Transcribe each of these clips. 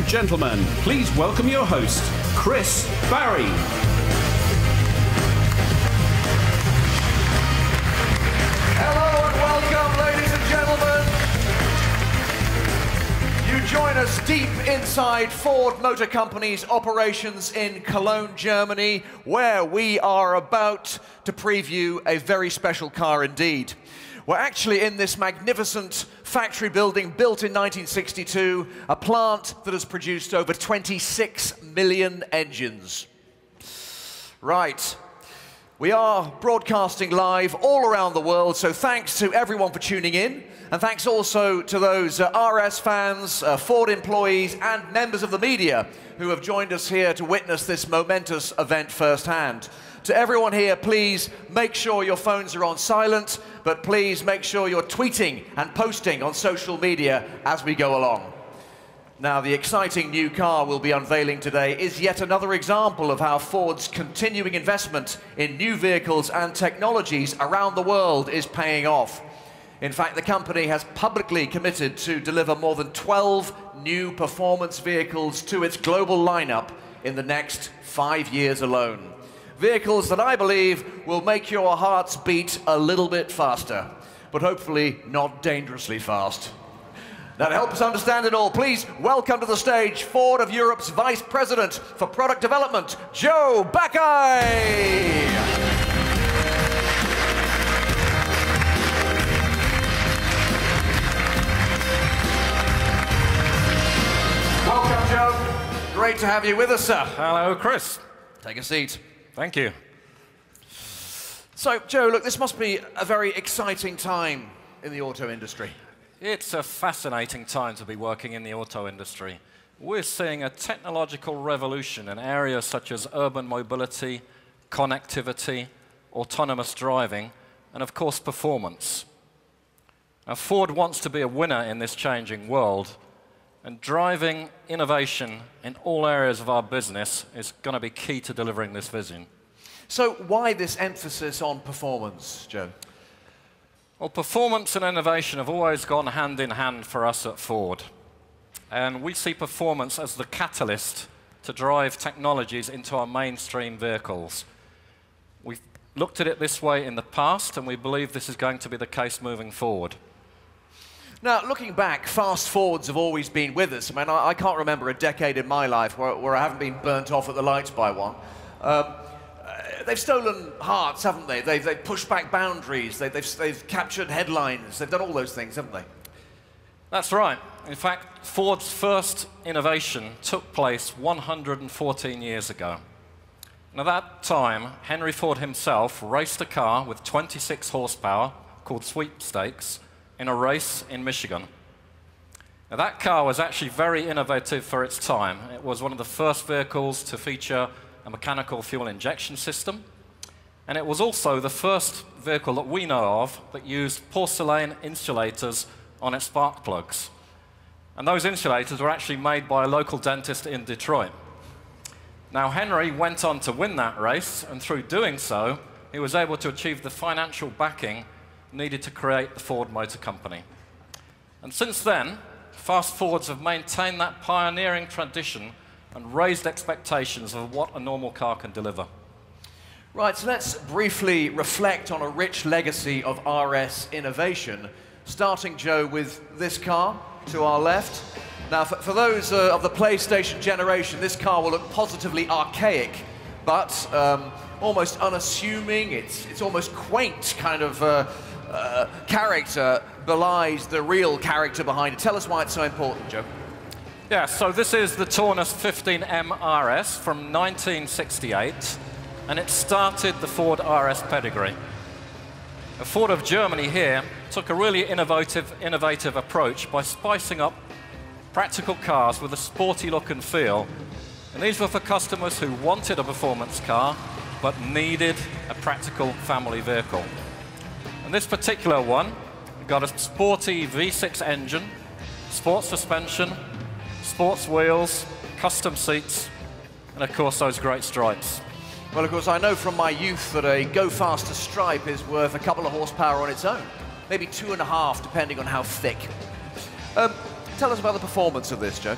gentlemen, please welcome your host, Chris Barry. Hello and welcome, ladies and gentlemen. You join us deep inside Ford Motor Company's operations in Cologne, Germany, where we are about to preview a very special car indeed. We're actually in this magnificent factory building built in 1962, a plant that has produced over 26 million engines. Right. We are broadcasting live all around the world, so thanks to everyone for tuning in, and thanks also to those RS fans, Ford employees, and members of the media who have joined us here to witness this momentous event firsthand. To everyone here, please make sure your phones are on silent, but please make sure you're tweeting and posting on social media as we go along. Now, the exciting new car we'll be unveiling today is yet another example of how Ford's continuing investment in new vehicles and technologies around the world is paying off. In fact, the company has publicly committed to deliver more than 12 new performance vehicles to its global lineup in the next 5 years alone. Vehicles that I believe will make your hearts beat a little bit faster, but hopefully not dangerously fast. Now, to help us understand it all, please welcome to the stage Ford of Europe's Vice President for Product Development, Joe Bakai. Welcome, Joe. Great to have you with us, sir. Hello, Chris. Take a seat. Thank you. So, Joe, look, this must be a very exciting time in the auto industry. It's a fascinating time to be working in the auto industry. We're seeing a technological revolution in areas such as urban mobility, connectivity, autonomous driving, and of course, performance. Now, Ford wants to be a winner in this changing world, and driving innovation in all areas of our business is going to be key to delivering this vision. So why this emphasis on performance, Joe? Well, performance and innovation have always gone hand in hand for us at Ford. And we see performance as the catalyst to drive technologies into our mainstream vehicles. We've looked at it this way in the past, and we believe this is going to be the case moving forward. Now, looking back, fast Fords have always been with us. I mean, I can't remember a decade in my life where I haven't been burnt off at the lights by one. They've stolen hearts, haven't they? They've pushed back boundaries. They've captured headlines. They've done all those things, haven't they? That's right. In fact, Ford's first innovation took place 114 years ago. And at that time, Henry Ford himself raced a car with 26 horsepower called Sweepstakes in a race in Michigan. Now, that car was actually very innovative for its time. It was one of the first vehicles to feature a mechanical fuel injection system, and it was also the first vehicle that we know of that used porcelain insulators on its spark plugs. And those insulators were actually made by a local dentist in Detroit. Now, Henry went on to win that race, and through doing so, he was able to achieve the financial backing needed to create the Ford Motor Company. And since then, fast Fords have maintained that pioneering tradition and raised expectations of what a normal car can deliver. Right, so let's briefly reflect on a rich legacy of RS innovation, starting, Joe, with this car to our left. Now, for those of the PlayStation generation, this car will look positively archaic, but almost unassuming. It's almost quaint kind of character belies the real character behind it. Tell us why it's so important, Joe. Yeah, so this is the Taunus 15M RS from 1968, and it started the Ford RS pedigree. The Ford of Germany here took a really innovative approach by spicing up practical cars with a sporty look and feel. And these were for customers who wanted a performance car, but needed a practical family vehicle. And this particular one got a sporty V6 engine, sports suspension, sports wheels, custom seats, and of course those great stripes. Well, of course, I know from my youth that a Go Faster stripe is worth a couple of horsepower on its own. Maybe 2.5, depending on how thick. Tell us about the performance of this, Joe.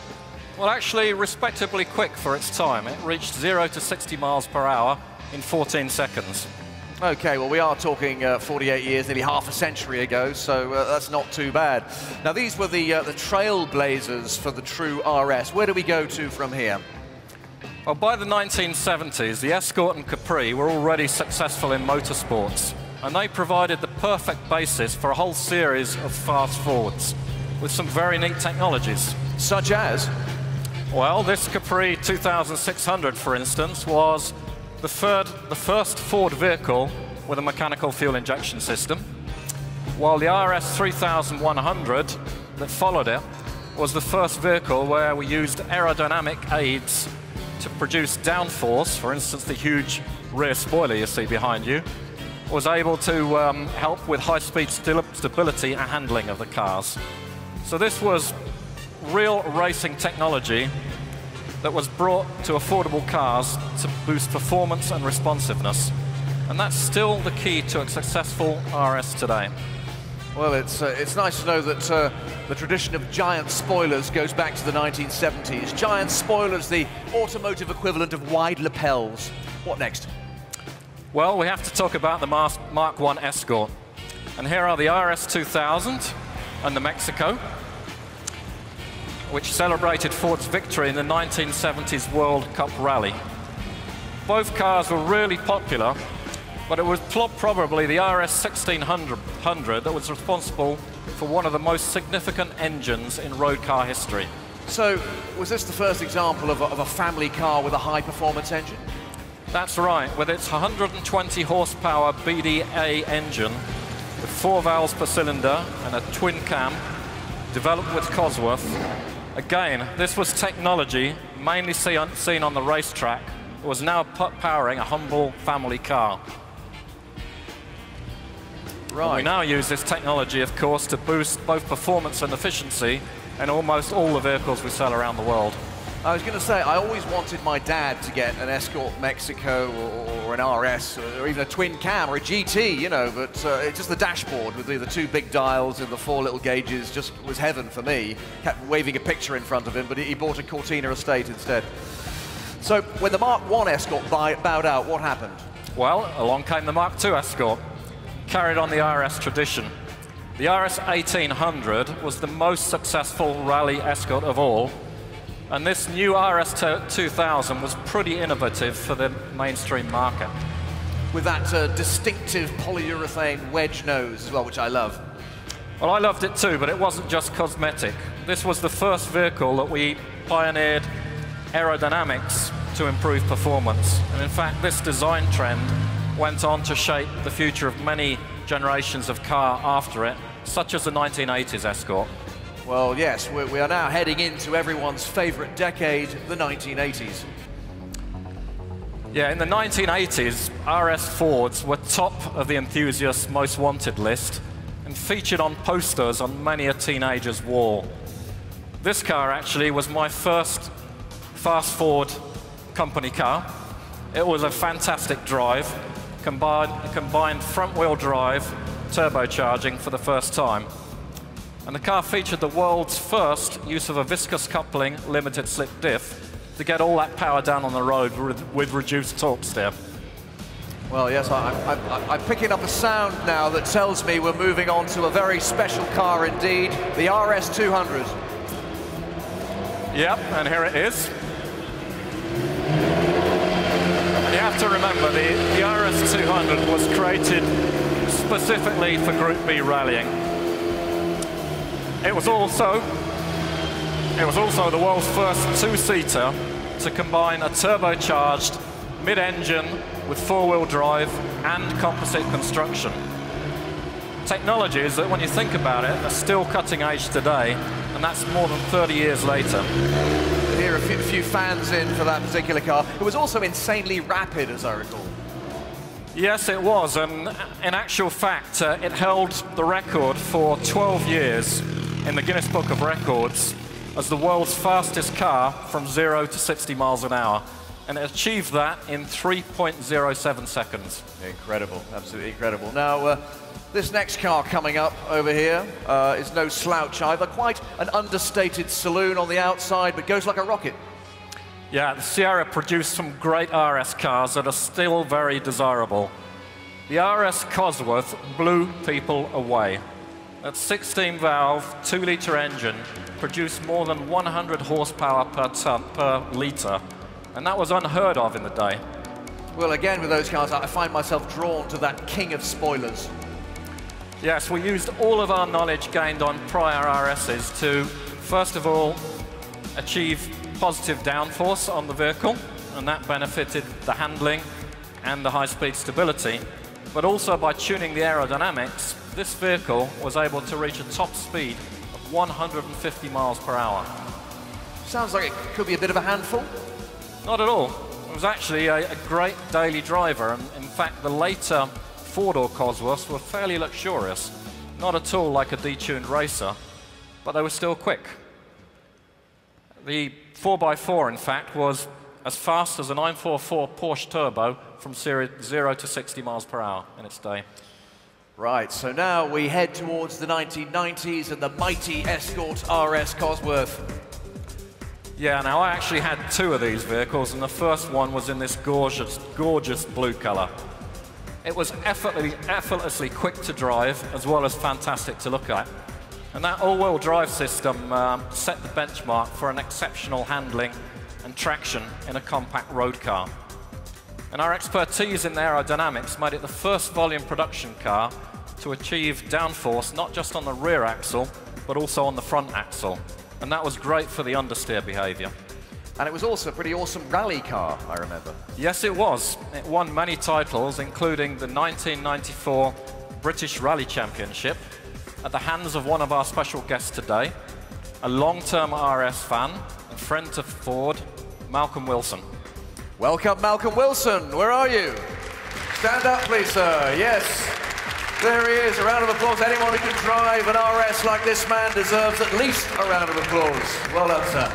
Well, actually, respectably quick for its time. It reached 0 to 60 miles per hour in 14 seconds. Okay, well, we are talking 48 years, nearly half a century ago, so that's not too bad. Now, these were the trailblazers for the true RS. Where do we go to from here? Well, by the 1970s, the Escort and Capri were already successful in motorsports, and they provided the perfect basis for a whole series of fast forwards with some very neat technologies. Such as? Well, this Capri 2600, for instance, was the first Ford vehicle with a mechanical fuel injection system, while the RS 3100 that followed it was the first vehicle where we used aerodynamic aids to produce downforce. For instance, the huge rear spoiler you see behind you was able to help with high-speed stability and handling of the cars. So this was real racing technology that was brought to affordable cars to boost performance and responsiveness. And that's still the key to a successful RS today. Well, it's nice to know that the tradition of giant spoilers goes back to the 1970s. Giant spoilers, the automotive equivalent of wide lapels. What next? Well, we have to talk about the Mark I Escort. And here are the RS 2000 and the Mexico, which celebrated Ford's victory in the 1970s World Cup Rally. Both cars were really popular, but it was probably the RS 1600 that was responsible for one of the most significant engines in road car history. So, was this the first example of a family car with a high-performance engine? That's right. With its 120 horsepower BDA engine, with 4 valves per cylinder and a twin cam, developed with Cosworth. Again, this was technology mainly seen on the racetrack. It was now powering a humble family car. Right. And we now use this technology, of course, to boost both performance and efficiency in almost all the vehicles we sell around the world. I was going to say, I always wanted my dad to get an Escort Mexico or an RS or even a twin cam or a GT, you know, but it's just the dashboard with the 2 big dials and the 4 little gauges just was heaven for me. Kept waving a picture in front of him, but he bought a Cortina Estate instead. So when the Mark I Escort bowed out, what happened? Well, along came the Mark II Escort, carried on the RS tradition. The RS 1800 was the most successful rally Escort of all, and this new RS 2000 was pretty innovative for the mainstream market. With that distinctive polyurethane wedge nose as well, which I love. Well, I loved it too, but it wasn't just cosmetic. This was the first vehicle that we pioneered aerodynamics to improve performance. And in fact, this design trend went on to shape the future of many generations of car after it, such as the 1980s Escort. Well, yes, we are now heading into everyone's favorite decade, the 1980s. Yeah, in the 1980s, RS Fords were top of the enthusiasts' most wanted list and featured on posters on many a teenager's wall. This car actually was my first fast Ford company car. It was a fantastic drive, combined front-wheel drive, turbocharging for the first time. And the car featured the world's first use of a viscous coupling limited slip diff to get all that power down on the road with reduced torque steer. Well, yes, I'm picking up a sound now that tells me we're moving on to a very special car indeed, the RS 200. Yep, and here it is. And you have to remember, the RS 200 was created specifically for Group B rallying. It was also the world's first 2-seater to combine a turbocharged mid-engine with 4-wheel drive and composite construction. Technologies that, when you think about it, are still cutting edge today, and that's more than 30 years later. Here, a few fans in for that particular car. It was also insanely rapid, as I recall. Yes, it was, and in actual fact, it held the record for 12 years in the Guinness Book of Records as the world's fastest car from 0 to 60 miles an hour. and it achieved that in 3.07 seconds. Incredible, absolutely incredible. Now, this next car coming up over here is no slouch either. Quite an understated saloon on the outside, but goes like a rocket. Yeah, the Sierra produced some great RS cars that are still very desirable. The RS Cosworth blew people away. That 16-valve, 2-litre engine produced more than 100 horsepower per litre, and that was unheard of in the day. Well, again, with those cars, I find myself drawn to that king of spoilers. Yes, we used all of our knowledge gained on prior RSs to, first of all, achieve positive downforce on the vehicle, and that benefited the handling and the high-speed stability. But also by tuning the aerodynamics, this vehicle was able to reach a top speed of 150 miles per hour. Sounds like it could be a bit of a handful. Not at all. It was actually a great daily driver, and in fact the later four-door Cosworths were fairly luxurious. Not at all like a detuned racer, but they were still quick. The 4x4, in fact, was as fast as a 944 Porsche Turbo from 0 to 60 miles per hour in its day. Right, so now we head towards the 1990s and the mighty Escort RS Cosworth. Yeah, now I actually had two of these vehicles, and the first one was in this gorgeous blue color. It was effortlessly quick to drive, as well as fantastic to look at. And that all-wheel drive system set the benchmark for an exceptional handling and traction in a compact road car. And our expertise in aerodynamics made it the first volume production car to achieve downforce not just on the rear axle, but also on the front axle. And that was great for the understeer behavior. And it was also a pretty awesome rally car, I remember. Yes, it was. It won many titles, including the 1994 British Rally Championship, at the hands of one of our special guests today, a long-term RS fan and friend to Ford, Malcolm Wilson. Welcome, Malcolm Wilson. Where are you? Stand up, please, sir. Yes. There he is. A round of applause. Anyone who can drive an RS like this man deserves at least a round of applause. Well done, sir.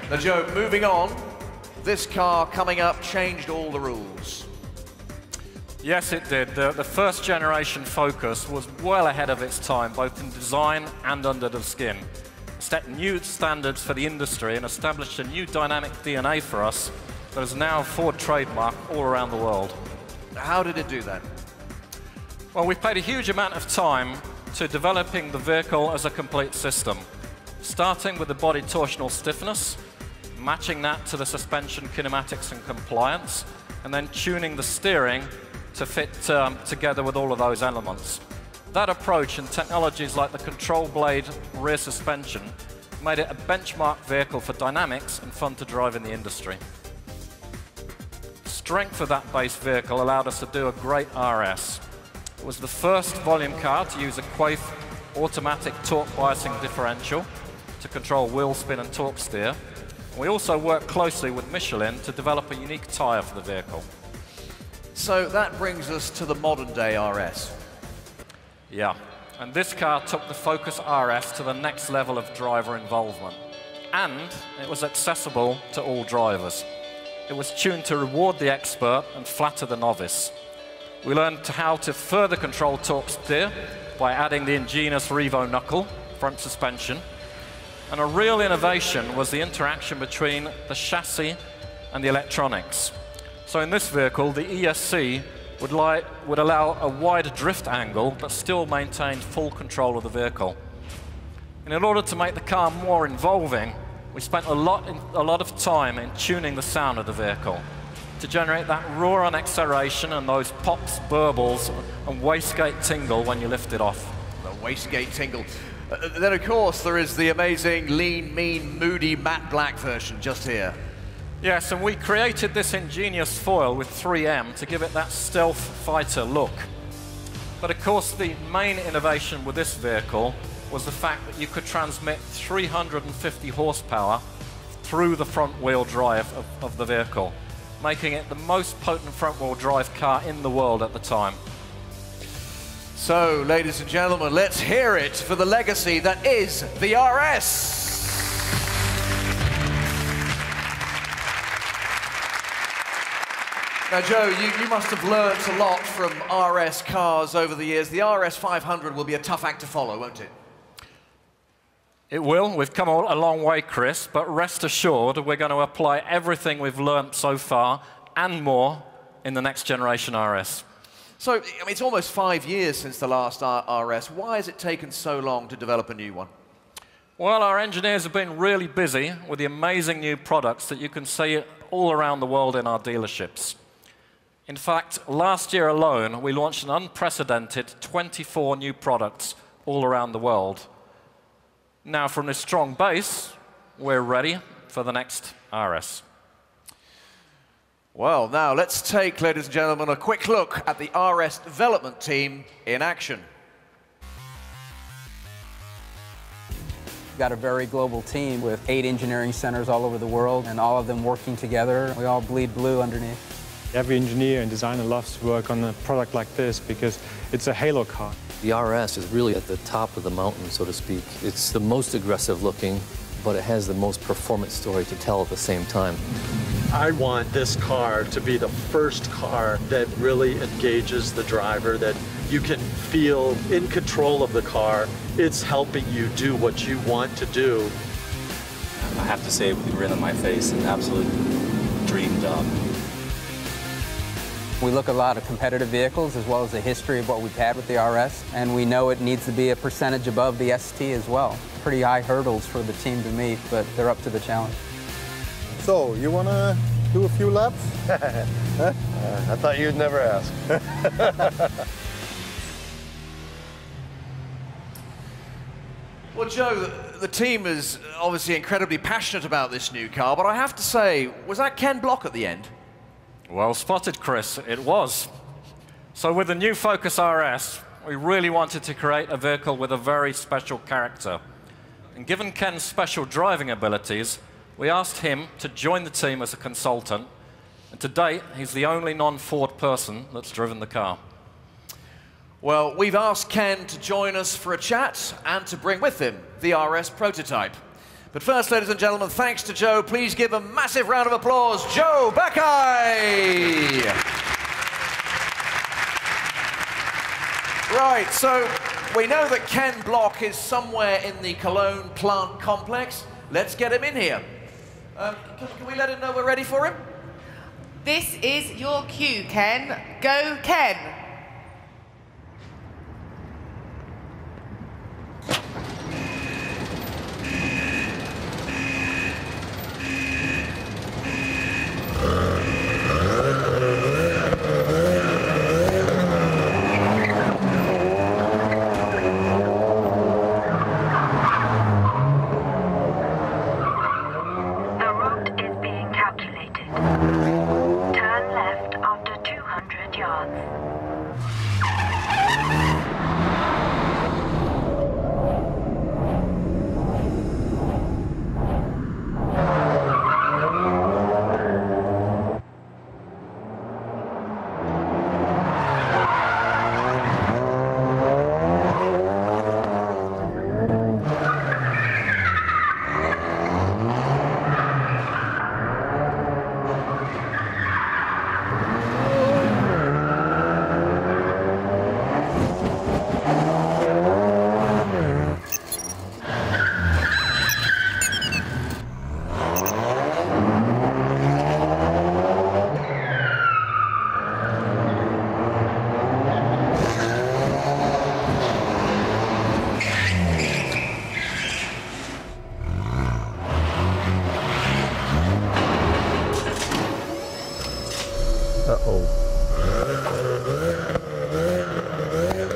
Now, Joe, moving on, this car coming up changed all the rules. Yes, it did. The first generation Focus was well ahead of its time, both in design and under the skin. It set new standards for the industry and established a new dynamic DNA for us that is now a Ford trademark all around the world. How did it do that? Well, we've paid a huge amount of time to developing the vehicle as a complete system, starting with the body torsional stiffness, matching that to the suspension kinematics and compliance, and then tuning the steering to fit together with all of those elements. That approach and technologies like the control blade rear suspension made it a benchmark vehicle for dynamics and fun to drive in the industry. The strength of that base vehicle allowed us to do a great RS. It was the first volume car to use a Quaife automatic torque biasing differential to control wheel spin and torque steer. We also worked closely with Michelin to develop a unique tyre for the vehicle. So that brings us to the modern day RS. Yeah, and this car took the Focus RS to the next level of driver involvement. And it was accessible to all drivers. It was tuned to reward the expert and flatter the novice. We learned how to further control torque steer by adding the ingenious Revo knuckle front suspension. And a real innovation was the interaction between the chassis and the electronics. So in this vehicle, the ESC would allow a wide drift angle, but still maintain full control of the vehicle. And in order to make the car more involving, we spent a lot of time in tuning the sound of the vehicle to generate that roar on acceleration and those pops, burbles, and wastegate tingle when you lift it off. The wastegate tingle. Then, of course, there is the amazing lean, mean, moody, matte black version just here. Yes, and we created this ingenious foil with 3M to give it that stealth fighter look. But of course, the main innovation with this vehicle was the fact that you could transmit 350 horsepower through the front-wheel drive of the vehicle, making it the most potent front-wheel drive car in the world at the time. So, ladies and gentlemen, let's hear it for the legacy that is the RS. Now, Joe, you must have learnt a lot from RS cars over the years. The RS 500 will be a tough act to follow, won't it? It will. We've come a long way, Chris, but rest assured we're going to apply everything we've learnt so far and more in the next generation RS. So, I mean, it's almost 5 years since the last RS. Why has it taken so long to develop a new one? Well, our engineers have been really busy with the amazing new products that you can see all around the world in our dealerships. In fact, last year alone, we launched an unprecedented 24 new products all around the world. Now, from this strong base, we're ready for the next RS. Well, now let's take, ladies and gentlemen, a quick look at the RS development team in action. We've got a very global team with 8 engineering centers all over the world, and all of them working together. We all bleed blue underneath. Every engineer and designer loves to work on a product like this because it's a halo car. The RS is really at the top of the mountain, so to speak. It's the most aggressive looking, but it has the most performance story to tell at the same time. I want this car to be the first car that really engages the driver, that you can feel in control of the car. It's helping you do what you want to do. I have to say, with a grin on my face, an absolute dream job. We look at a lot of competitive vehicles as well as the history of what we've had with the RS, and we know it needs to be a percentage above the ST as well. Pretty high hurdles for the team to meet, but they're up to the challenge. So, you want to do a few laps? I thought you'd never ask. Well, Joe, the team is obviously incredibly passionate about this new car, but I have to say, was that Ken Block at the end? Well spotted, Chris. It was. So with the new Focus RS, we really wanted to create a vehicle with a very special character. And given Ken's special driving abilities, we asked him to join the team as a consultant. And to date, he's the only non-Ford person that's driven the car. Well, we've asked Ken to join us for a chat and to bring with him the RS prototype. But first, ladies and gentlemen, thanks to Joe. Please give a massive round of applause, Joe Buckeye! Right, so we know that Ken Block is somewhere in the Cologne plant complex. Let's get him in here. Can we let him know we're ready for him? This is your cue, Ken. Go, Ken!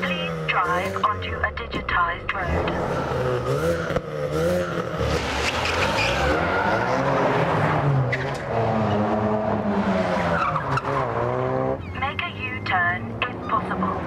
Please drive onto a digitized road. Make a U-turn if possible.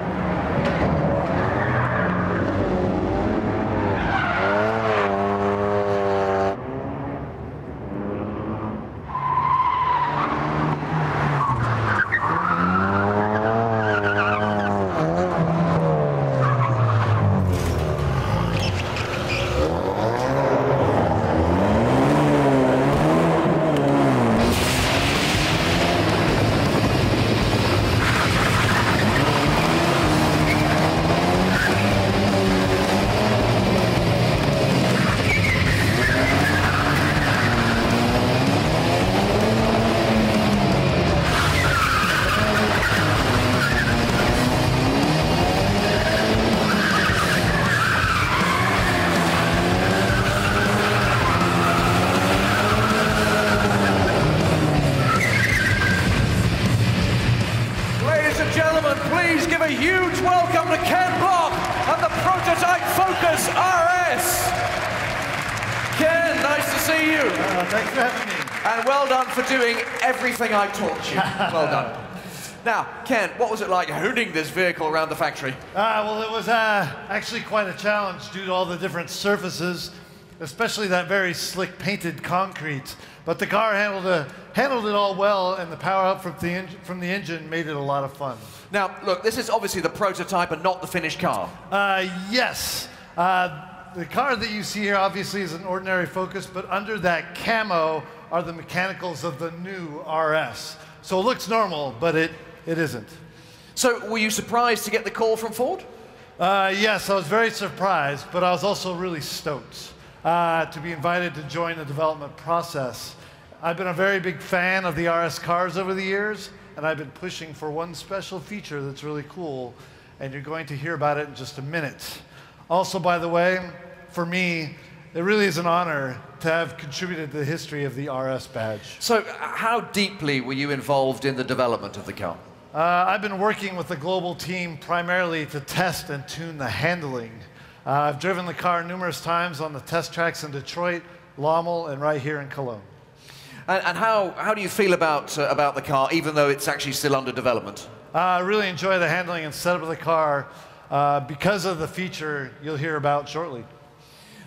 Ladies and gentlemen, please give a huge welcome to Ken Block and the prototype Focus RS. Ken, nice to see you. Thanks for having me. And well done for doing everything I taught you. Well done. Now, Ken, what was it like honing this vehicle around the factory? Well, it was actually quite a challenge due to all the different surfaces, especially that very slick painted concrete. But the car handled it all well, and the power up from the engine made it a lot of fun. Now, look, this is obviously the prototype and not the finished car. Yes. The car that you see here obviously is an ordinary Focus, but under that camo are the mechanicals of the new RS. So it looks normal, but it isn't. So were you surprised to get the call from Ford? Yes, I was very surprised, but I was also really stoked to be invited to join the development process. I've been a very big fan of the RS cars over the years, and I've been pushing for one special feature that's really cool, and you're going to hear about it in just a minute. Also, by the way, for me, it really is an honor to have contributed to the history of the RS badge. So how deeply were you involved in the development of the car? I've been working with the global team primarily to test and tune the handling. I've driven the car numerous times on the test tracks in Detroit, Lommel, and right here in Cologne. And how do you feel about the car, even though it's actually still under development? I really enjoy the handling and setup of the car because of the feature you'll hear about shortly.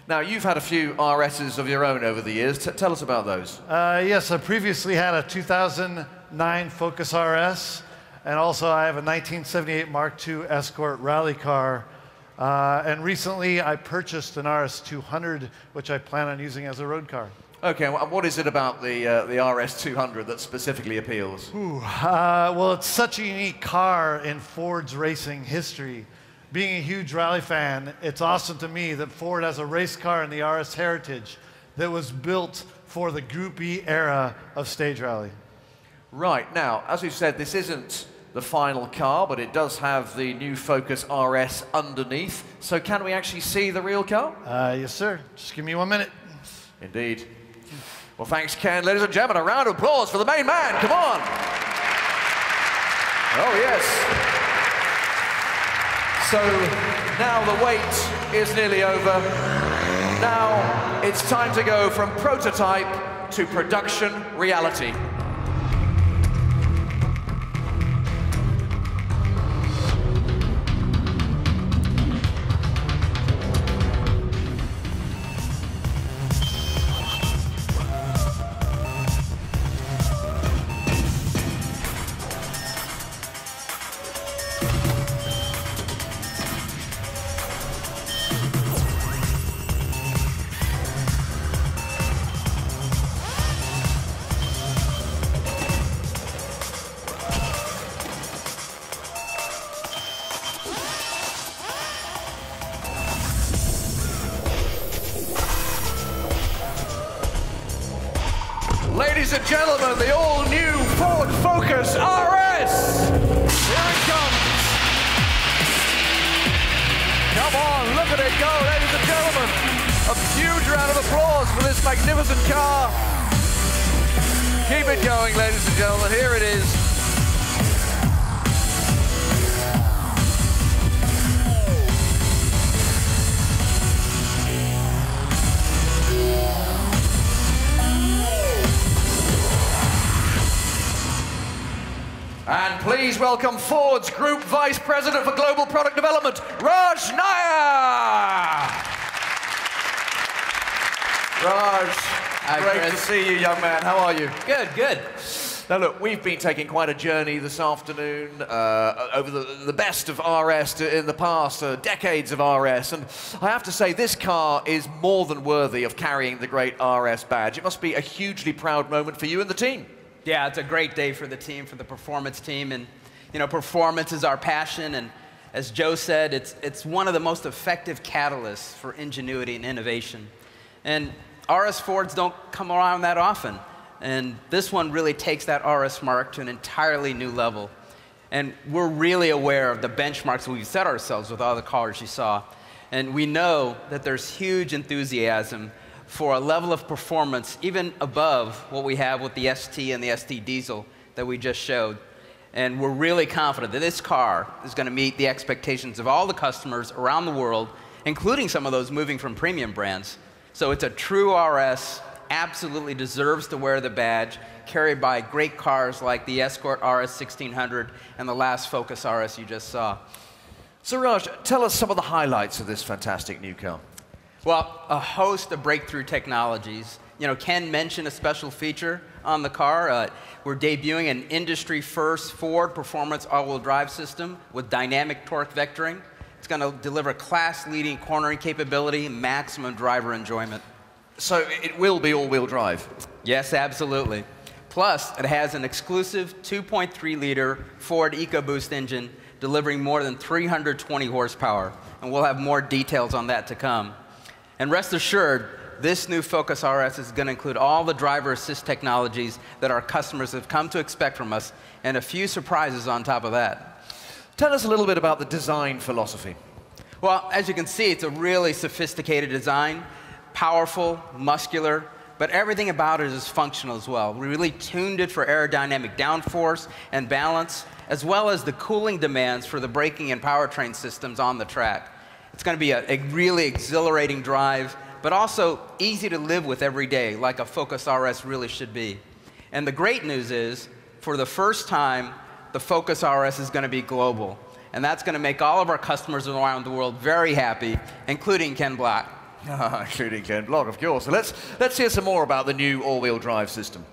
Now, you've had a few RSs of your own over the years. Tell us about those. Yes, I previously had a 2009 Focus RS, and also I have a 1978 Mark II Escort rally car. And recently I purchased an RS 200, which I plan on using as a road car. Okay, and what is it about the RS 200 that specifically appeals? Well, it's such a unique car in Ford's racing history. Being a huge rally fan, it's awesome to me that Ford has a race car in the RS heritage that was built for the Group E era of stage rally. Right, now, as we've said, this isn't the final car, but it does have the new Focus RS underneath. So can we actually see the real car? Yes, sir. Just give me 1 minute. Indeed. Well, thanks, Ken. Ladies and gentlemen, a round of applause for the main man. Come on. Oh, yes. So now the wait is nearly over. Now it's time to go from prototype to production reality. Ladies and gentlemen, the all-new Ford Focus RS! Here it comes! Come on, look at it go, ladies and gentlemen! A huge round of applause for this magnificent car! Keep it going, ladies and gentlemen, here it is. And please welcome Ford's Group Vice President for Global Product Development, Raj Nair! Raj, great to see you, young man. How are you? Good, good. Now look, we've been taking quite a journey this afternoon over the best of RS in the past, decades of RS, and I have to say this car is more than worthy of carrying the great RS badge. It must be a hugely proud moment for you and the team. Yeah, it's a great day for the team, for the performance team, and you know, performance is our passion, and as Joe said, it's one of the most effective catalysts for ingenuity and innovation. And RS Fords don't come around that often, and this one really takes that RS mark to an entirely new level. And we're really aware of the benchmarks we've set ourselves with all the cars you saw, and we know that there's huge enthusiasm for a level of performance even above what we have with the ST and the ST Diesel that we just showed. And we're really confident that this car is going to meet the expectations of all the customers around the world, including some of those moving from premium brands. So it's a true RS, absolutely deserves to wear the badge, carried by great cars like the Escort RS 1600 and the last Focus RS you just saw. So Raj, tell us some of the highlights of this fantastic new car. Well, a host of breakthrough technologies. You know, Ken mentioned a special feature on the car. We're debuting an industry-first Ford performance all-wheel drive system with dynamic torque vectoring. It's going to deliver class-leading cornering capability, maximum driver enjoyment. So it will be all-wheel drive? Yes, absolutely. Plus, it has an exclusive 2.3-liter Ford EcoBoost engine delivering more than 320 horsepower. And we'll have more details on that to come. And rest assured, this new Focus RS is going to include all the driver assist technologies that our customers have come to expect from us, and a few surprises on top of that. Tell us a little bit about the design philosophy. Well, as you can see, it's a really sophisticated design, powerful, muscular, but everything about it is functional as well. We really tuned it for aerodynamic downforce and balance, as well as the cooling demands for the braking and powertrain systems on the track. It's going to be a really exhilarating drive, but also easy to live with every day, like a Focus RS really should be. And the great news is, for the first time, the Focus RS is going to be global. And that's going to make all of our customers around the world very happy, including Ken Block. Including Ken Block, of course. So let's hear some more about the new all-wheel drive system.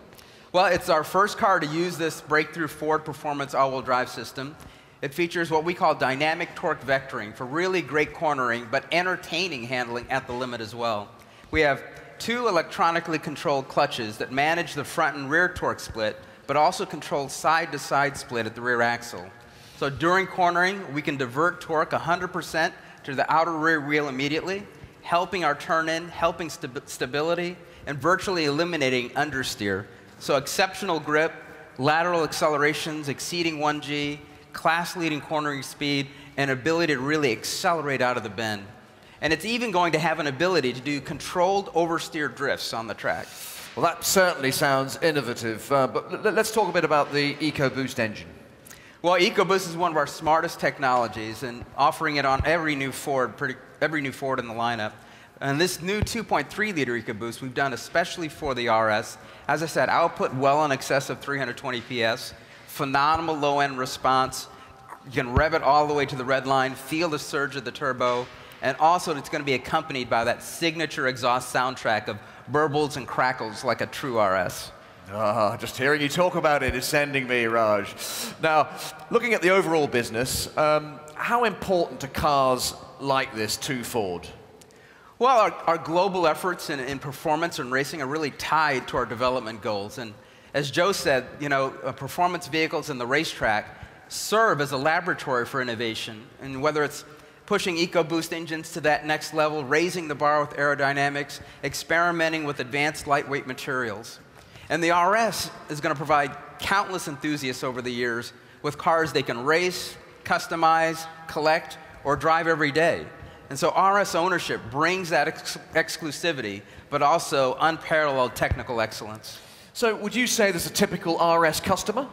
Well, it's our first car to use this breakthrough Ford performance all-wheel drive system. It features what we call dynamic torque vectoring for really great cornering, but entertaining handling at the limit as well. We have 2 electronically controlled clutches that manage the front and rear torque split, but also control side-to-side split at the rear axle. So during cornering, we can divert torque 100% to the outer rear wheel immediately, helping our turn-in, helping stability, and virtually eliminating understeer. So exceptional grip, lateral accelerations exceeding 1G, class-leading cornering speed, and ability to really accelerate out of the bend. And it's even going to have an ability to do controlled oversteer drifts on the track. Well, that certainly sounds innovative, but let's talk a bit about the EcoBoost engine. Well, EcoBoost is one of our smartest technologies, and offering it on every new Ford in the lineup. And this new 2.3-liter EcoBoost we've done especially for the RS. As I said, output well in excess of 320 PS, phenomenal low-end response. You can rev it all the way to the red line, feel the surge of the turbo, and also it's going to be accompanied by that signature exhaust soundtrack of burbles and crackles like a true RS. Just hearing you talk about it is sending me, Raj. Now, looking at the overall business, how important are cars like this to Ford? Well, our global efforts in performance and racing are really tied to our development goals. And as Joe said, you know, performance vehicles and the racetrack serve as a laboratory for innovation. And whether it's pushing EcoBoost engines to that next level, raising the bar with aerodynamics, experimenting with advanced lightweight materials. And the RS is going to provide countless enthusiasts over the years with cars they can race, customize, collect, or drive every day. And so RS ownership brings that exclusivity, but also unparalleled technical excellence. So would you say there's a typical RS customer?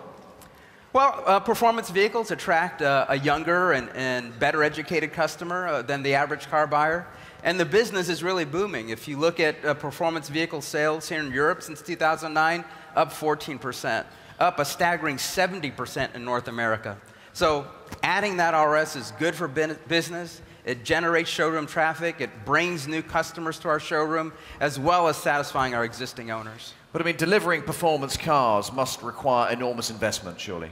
Well, performance vehicles attract a younger and better educated customer than the average car buyer. And the business is really booming. If you look at performance vehicle sales here in Europe since 2009, up 14%, up a staggering 70% in North America. So adding that RS is good for business. It generates showroom traffic. It brings new customers to our showroom, as well as satisfying our existing owners. But I mean, delivering performance cars must require enormous investment, surely.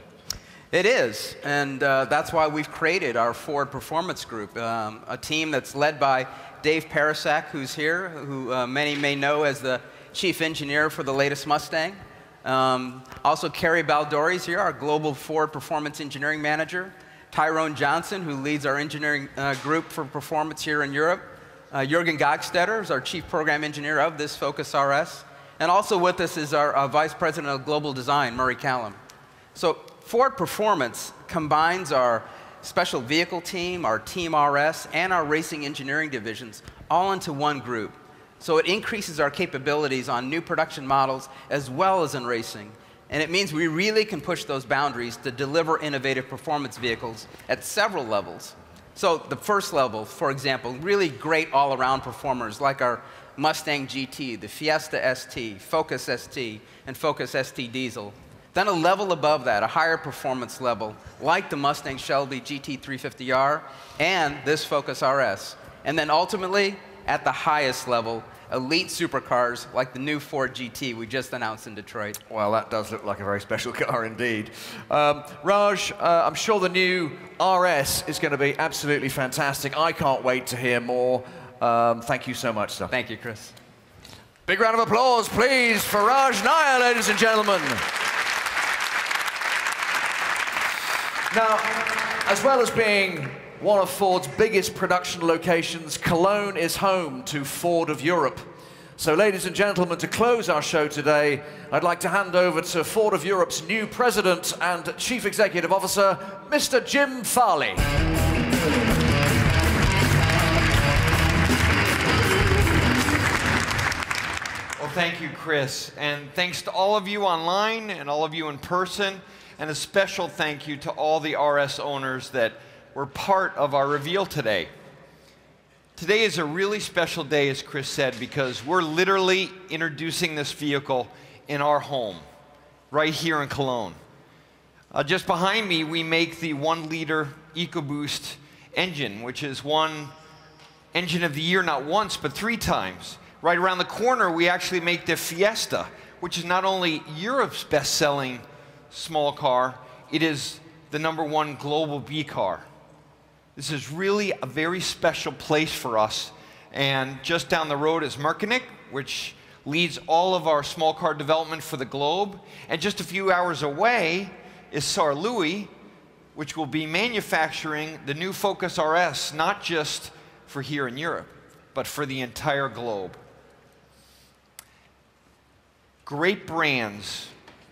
It is, and that's why we've created our Ford Performance Group, a team that's led by Dave Parasak, who's here, who many may know as the chief engineer for the latest Mustang. Also, Kerry Baldori's here, our global Ford Performance Engineering Manager. Tyrone Johnson, who leads our engineering group for performance here in Europe. Jürgen Gagstetter is our chief program engineer of this Focus RS. And also with us is our vice president of global design, Murray Callum. So Ford Performance combines our special vehicle team, our Team RS, and our racing engineering divisions all into one group. So it increases our capabilities on new production models as well as in racing. And it means we really can push those boundaries to deliver innovative performance vehicles at several levels. So the first level, for example, really great all-around performers like our Mustang GT, the Fiesta ST, Focus ST, and Focus ST Diesel. Then a level above that, a higher performance level, like the Mustang Shelby GT350R and this Focus RS. And then ultimately, at the highest level, elite supercars like the new Ford GT we just announced in Detroit. Well, that does look like a very special car indeed. Raj, I'm sure the new RS is going to be absolutely fantastic. I can't wait to hear more. Thank you so much, sir. Thank you, Chris. Big round of applause, please, for Raj Nair, ladies and gentlemen. Now, as well as being one of Ford's biggest production locations, Cologne is home to Ford of Europe. So, ladies and gentlemen, to close our show today, I'd like to hand over to Ford of Europe's new president and chief executive officer, Mr. Jim Farley. Well, thank you, Chris, and thanks to all of you online and all of you in person, and a special thank you to all the RS owners that were part of our reveal today. Today is a really special day, as Chris said, because we're literally introducing this vehicle in our home, right here in Cologne. Just behind me, we make the 1-liter EcoBoost engine, which is won Engine of the Year not once, but 3 times. Right around the corner, we actually make the Fiesta, which is not only Europe's best-selling small car, it is the #1 global B car. This is really a very special place for us. And just down the road is Merconic, which leads all of our small car development for the globe. And just a few hours away is Saarlouis, which will be manufacturing the new Focus RS, not just for here in Europe, but for the entire globe. Great brands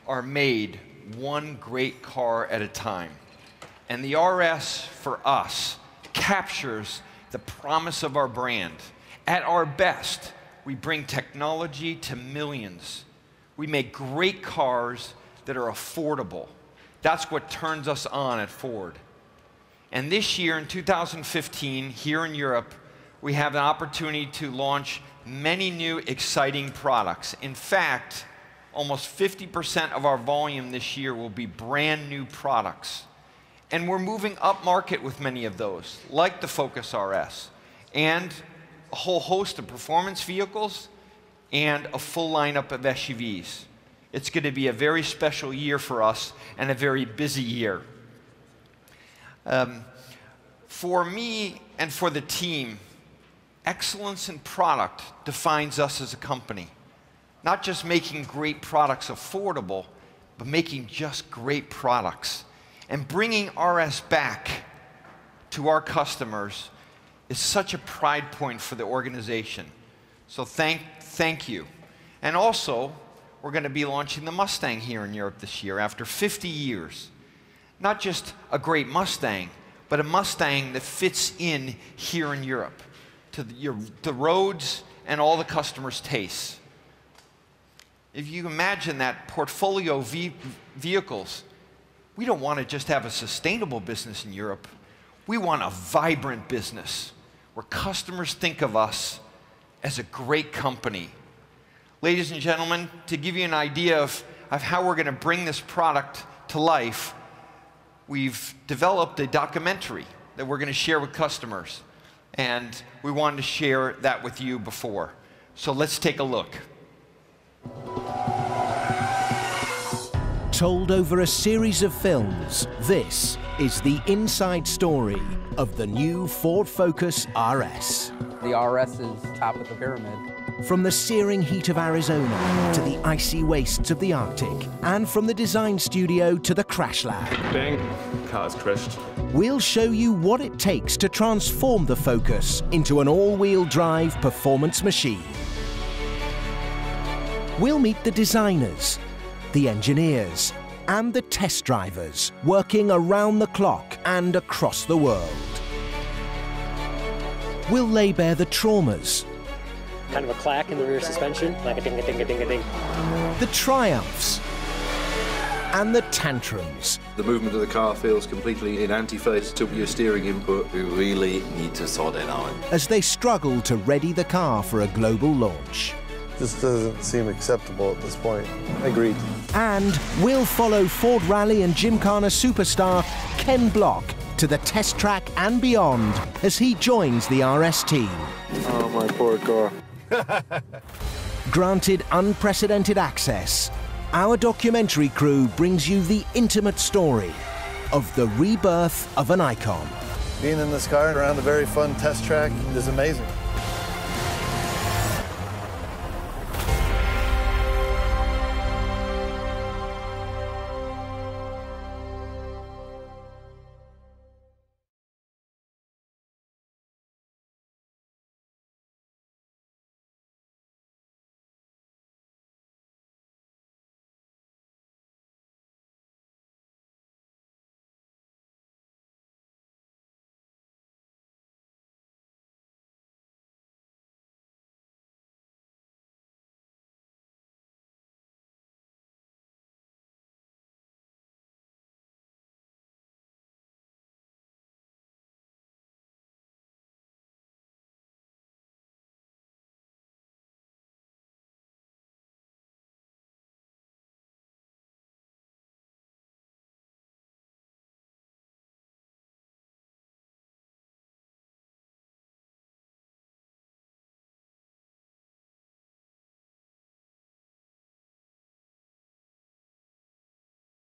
are made one great car at a time. And the RS, for us, captures the promise of our brand. At our best, we bring technology to millions. We make great cars that are affordable. That's what turns us on at Ford. And this year, in 2015, here in Europe, we have an opportunity to launch many new exciting products. In fact, almost 50% of our volume this year will be brand new products. And we're moving up market with many of those, like the Focus RS, and a whole host of performance vehicles, and a full lineup of SUVs. It's going to be a very special year for us, and a very busy year. For me and for the team, excellence in product defines us as a company. Not just making great products affordable, but making just great products. And bringing RS back to our customers is such a pride point for the organization. So thank you. And also, we're going to be launching the Mustang here in Europe this year after 50 years. Not just a great Mustang, but a Mustang that fits in here in Europe to the roads and all the customers' tastes. If you imagine that portfolio of vehicles, we don't want to just have a sustainable business in Europe. We want a vibrant business where customers think of us as a great company. Ladies and gentlemen, to give you an idea of how we're going to bring this product to life, we've developed a documentary that we're going to share with customers. And we wanted to share that with you before. So let's take a look. Told over a series of films, this is the inside story of the new Ford Focus RS. The RS is top of the pyramid. From the searing heat of Arizona to the icy wastes of the Arctic, and from the design studio to the crash lab. Bang, car's crashed. We'll show you what it takes to transform the Focus into an all-wheel drive performance machine. We'll meet the designers, the engineers, and the test drivers working around the clock and across the world. We'll lay bare the traumas, kind of a clack in the rear suspension, like a ding-a-ding-a-ding-a-ding. the triumphs, and the tantrums. The movement of the car feels completely in antiphase to your steering input. We really need to sort it out. As they struggle to ready the car for a global launch. This doesn't seem acceptable at this point. Agreed. And we'll follow Ford Rally and Gymkhana superstar Ken Block to the test track and beyond as he joins the RS team. Oh, my poor car. Granted unprecedented access, our documentary crew brings you the intimate story of the rebirth of an icon. Being in this car around a very fun test track is amazing.